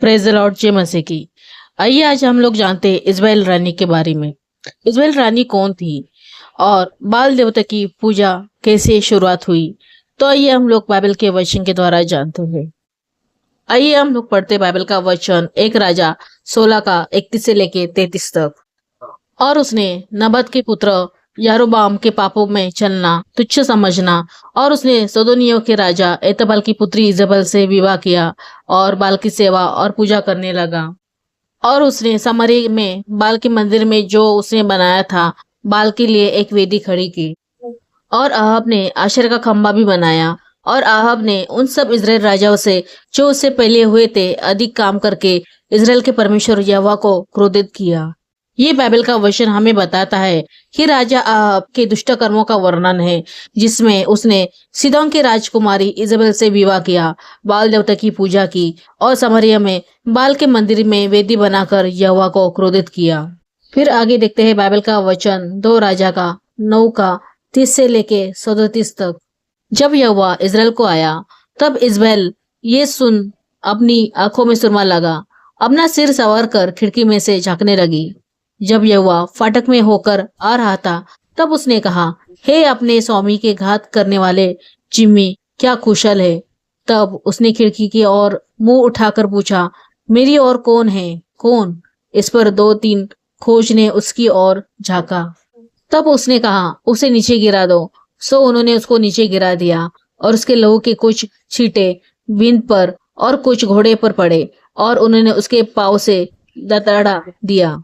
Praise the Lord जय मसीह की। आइए आज हम लोग जानते हैं इज़राइल रानी के बारे में। इज़राइल रानी कौन थी और बाल देवता की पूजा कैसे शुरुआत हुई, तो आइए हम लोग बाइबल के वचन के द्वारा जानते हैं। आइए हम लोग पढ़ते बाइबल का वचन 1 राजा 16 का 31 से लेके 33 तक। और उसने नबत के पुत्र यारोबाम के पापों में चलना तुच्छ समझना और उसने सदोनियों के राजा एतबाल की पुत्री इजबल से विवाह किया और बाल की सेवा और पूजा करने लगा। और उसने समरी में बाल के मंदिर में जो उसने बनाया था बाल के लिए एक वेदी खड़ी की। और अहाब ने आशेर का खंबा भी बनाया। और अहाब ने उन सब इजराइल राजाओं से जो उससे पहले हुए थे अधिक काम करके इजराइल के परमेश्वर यहोवा को क्रोधित किया। ये बाइबल का वचन हमें बताता है कि राजा अहाब के दुष्ट कर्मों का वर्णन है, जिसमें उसने सीदोन की राजकुमारी इजबेल से विवाह किया, बाल देवता की पूजा की और समरिया में बाल के मंदिर में वेदी बनाकर यहोवा को क्रोधित किया। फिर आगे देखते हैं बाइबल का वचन 2 राजा का 9 का 30 से लेके 37 तक। जब यहोवा इजराइल को आया तब इजबेल ये सुन अपनी आंखों में सुरमा लगा, अपना सिर सवार कर खिड़की में से झांकने लगी। जब यहोवा फाटक में होकर आ रहा था तब उसने कहा, हे अपने स्वामी के घात करने वाले जिम्मी, क्या कुशल है। तब उसने खिड़की की ओर मुंह उठाकर पूछा, मेरी ओर कौन है, कौन। इस पर 2-3 खोज ने उसकी ओर झांका। तब उसने कहा, उसे नीचे गिरा दो। सो उन्होंने उसको नीचे गिरा दिया और उसके लहू के कुछ छींटे बिंद पर और कुछ घोड़े पर पड़े और उन्होंने उसके पाँव से दतड़ा दिया।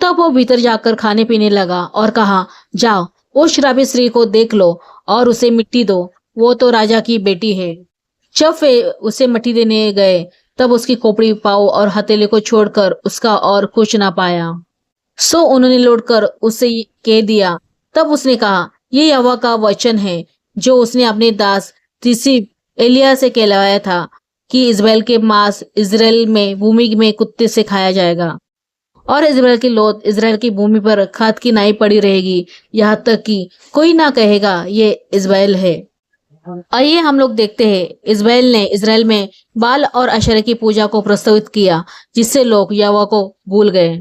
तब वो भीतर जाकर खाने पीने लगा और कहा, जाओ उस श्रापित स्त्री को देख लो और उसे मिट्टी दो, वो तो राजा की बेटी है। जब वे उसे मिट्टी देने गए तब उसकी खोपड़ी, पाँव और हथेली को छोड़कर उसका और कुछ ना पाया। सो उन्होंने लौटकर उससे कह दिया। तब उसने कहा, ये यहोवा का वचन है जो उसने अपने दास तिसी एलिया से कहलवाया था कि इजराइल के मांस इजराइल में भूमि में कुत्ते से खाया जाएगा और इजराइल की लौट इजराइल की भूमि पर खाद की नाई पड़ी रहेगी, यहाँ तक कि कोई ना कहेगा ये इजराइल है। आइए हम लोग देखते हैं इजराइल ने इजराइल में बाल और अशेरा की पूजा को प्रस्तावित किया, जिससे लोग यहोवा को भूल गए।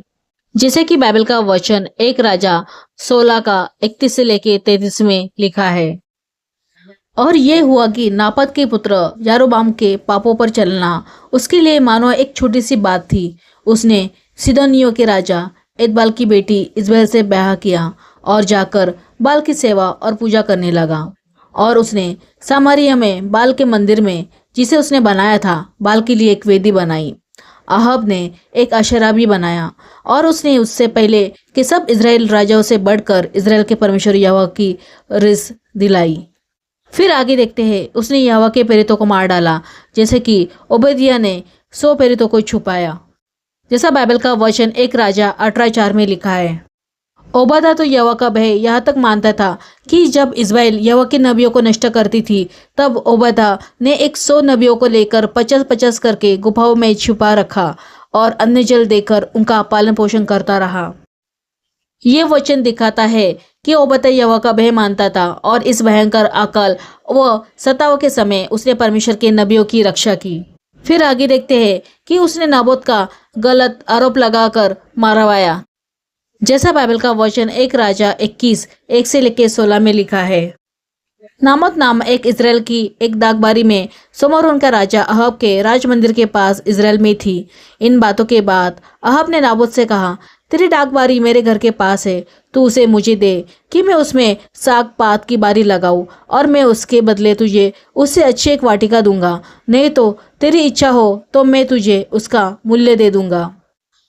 जैसे कि बाइबल का वचन 1 राजा 16 का 31 से लेके 33 में लिखा है। और ये हुआ कि नापत के पुत्र यारोबाम के पापों पर चलना उसके लिए मानो एक छोटी सी बात थी। उसने सीदोनियों के राजा एतबाल की बेटी इजबेल से ब्याह किया और जाकर बाल की सेवा और पूजा करने लगा। और उसने सामरिया में बाल के मंदिर में जिसे उसने बनाया था बाल के लिए एक वेदी बनाई। अहाब ने एक अशेरा भी बनाया और उसने उससे पहले कि सब इजराइल राजाओं से बढ़कर इजराइल के परमेश्वर यहोवा की रिस दिलाई। फिर आगे देखते हैं उसने यहोवा के प्रेरितों को मार डाला, जैसे कि ओबदिया ने 100 प्रेरितों को छुपाया, जैसा बाइबल का वचन 1 राजा 18:4 में लिखा है। ओबदा तो यहोवा का भय यहाँ तक मानता था कि जब इजराइल यहोवा के नबियों को नष्ट करती थी तब ओबदा ने 100 नबियों को लेकर 50-50 करके गुफाओं में छुपा रखा और अन्न जल देकर उनका पालन पोषण करता रहा। ये वचन दिखाता है कि ओबदा यहोवा का भय मानता था और इस भयंकर अकाल व सताव के समय उसने परमेश्वर के नबियों की रक्षा की। फिर आगे देखते हैं कि उसने नाबोत का गलत आरोप लगाकर मारवाया, जैसा बाइबल का वचन 1 राजा 21 1 से लेकर 16 में लिखा है। नामत नाम एक इजराइल की एक दागबारी में सोमरोन का राजा अहाब के राज मंदिर के पास इजराइल में थी। इन बातों के बाद अहाब ने नाबोत से कहा, तेरी डाकबारी मेरे घर के पास है, तू उसे मुझे दे कि मैं उसमें साग पात की बारी लगाऊं और मैं उसके बदले तुझे उससे अच्छी एक वाटिका दूंगा, नहीं तो तेरी इच्छा हो तो मैं तुझे उसका मूल्य दे दूंगा।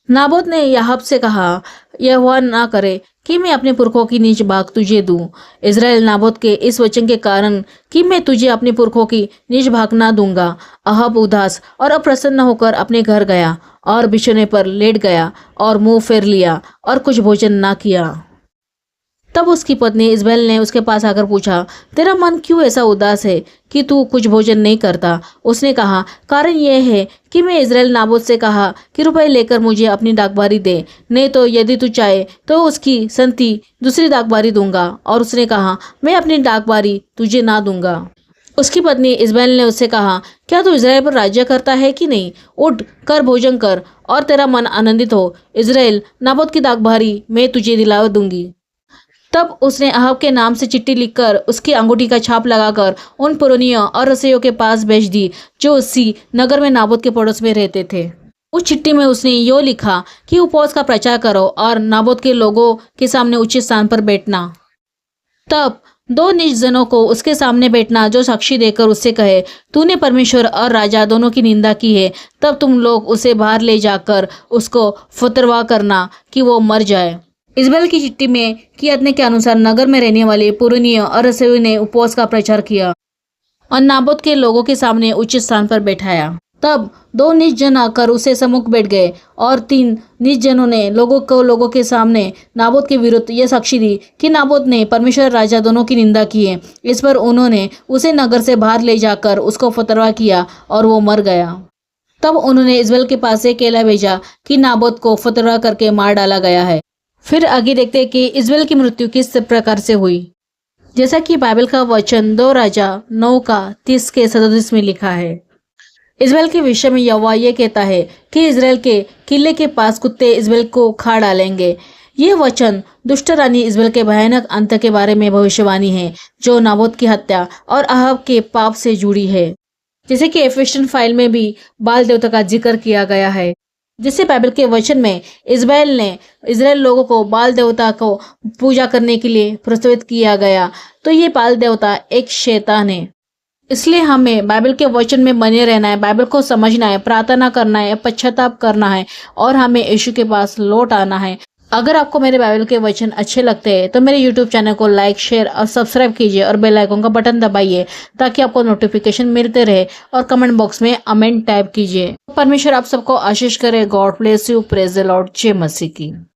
नाबोत ने अहाब से कहा, यहोवा ना करे कि मैं अपने पुरखों की निज भाग तुझे दूं। इजराइल नाबोत के इस वचन के कारण कि मैं तुझे अपने पुरखों की निज भाग ना दूंगा, अहाब उदास और अप्रसन्न होकर अपने घर गया और बिछौने पर लेट गया और मुंह फेर लिया और कुछ भोजन ना किया। तब उसकी पत्नी इजबेल ने उसके पास आकर पूछा, तेरा मन क्यों ऐसा उदास है कि तू कुछ भोजन नहीं करता। उसने कहा, कारण यह है कि मैं इजराइल नाबोत से कहा कि रुपए लेकर मुझे अपनी डाकबारी दे, नहीं तो यदि तू चाहे तो उसकी संति दूसरी डाकबारी दूंगा। और उसने कहा, मैं अपनी डाकबारी तुझे ना दूंगा। उसकी पत्नी इज़बेल ने उससे कहा, क्या तू इज़राइल पर राज्य करता है कि नहीं? उठ कर भोजन कर और तेरा मन आनंदित हो। इज़राइल नाबोत की दागधारी मैं तुझे दिला दूंगी। तब उसने अहाब के नाम से चिट्ठी लिखकर उसकी अंगूठी का छाप लगाकर उन पुरनियों और रसोइयों के पास भेज दी जो उसी नगर में नाबोत के पड़ोस में रहते थे। उस चिट्ठी में उसने यो लिखा कि उपवास का प्रचार करो और नाबोत के लोगों के सामने उचित स्थान पर बैठना। तब दो निर्जनों को उसके सामने बैठना जो साक्षी देकर उससे कहे, तूने परमेश्वर और राजा दोनों की निंदा की है, तब तुम लोग उसे बाहर ले जाकर उसको फतरवा करना कि वो मर जाए। इज़बेल की चिट्ठी में कियातने के अनुसार नगर में रहने वाले पुरनियों और रसोइयों ने उपवास का प्रचार किया और नाबोत के लोगों के सामने उचित स्थान पर बैठाया। तब दो निर्जन आकर उसे सम्मुख बैठ गए और तीन निर्जनों ने लोगों के सामने नाबोत के विरुद्ध यह साक्षी दी कि नाबोत ने परमेश्वर राजा दोनों की निंदा की है। इस पर उन्होंने उसे नगर से बाहर ले जाकर उसको फतरवा किया और वो मर गया। तब उन्होंने इज़बेल के पास एक केला भेजा कि नाबोत को फतरवा करके मार डाला गया है। फिर आगे देखते हैं कि इज़बेल की मृत्यु किस प्रकार से हुई। जैसा कि बाइबल का वचन 2 राजा 9 का 30 के 37 में लिखा है। इज़बेल के विषय में यहोवा ये कहता है कि इज़राइल के किले के पास कुत्ते इज़बेल को खा डालेंगे। ये वचन दुष्ट रानी इज़बेल के भयानक अंत के बारे में भविष्यवाणी है जो नाबोत की हत्या और अहाब के पाप से जुड़ी है। जैसे कि एफेसियन फाइल में भी बाल देवता का जिक्र किया गया है। जिससे बाइबल के वचन में इज़बेल ने इज़राइल लोगों को बाल देवता को पूजा करने के लिए प्रस्तावित किया गया। तो ये बाल देवता एक शैतान है। इसलिए हमें बाइबल के वचन में बने रहना है, बाइबल को समझना है, प्रार्थना करना है, पश्चाताप करना है और हमें यीशु के पास लौट आना है। अगर आपको मेरे बाइबल के वचन अच्छे लगते हैं तो मेरे यूट्यूब चैनल को लाइक, शेयर और सब्सक्राइब कीजिए और बेल आइकन का बटन दबाइए ताकि आपको नोटिफिकेशन मिलते रहे और कमेंट बॉक्स में अमेन टाइप कीजिए। परमेश्वर आप सबको आशीष करे। God bless you. Praise the Lord. जय मसीह की।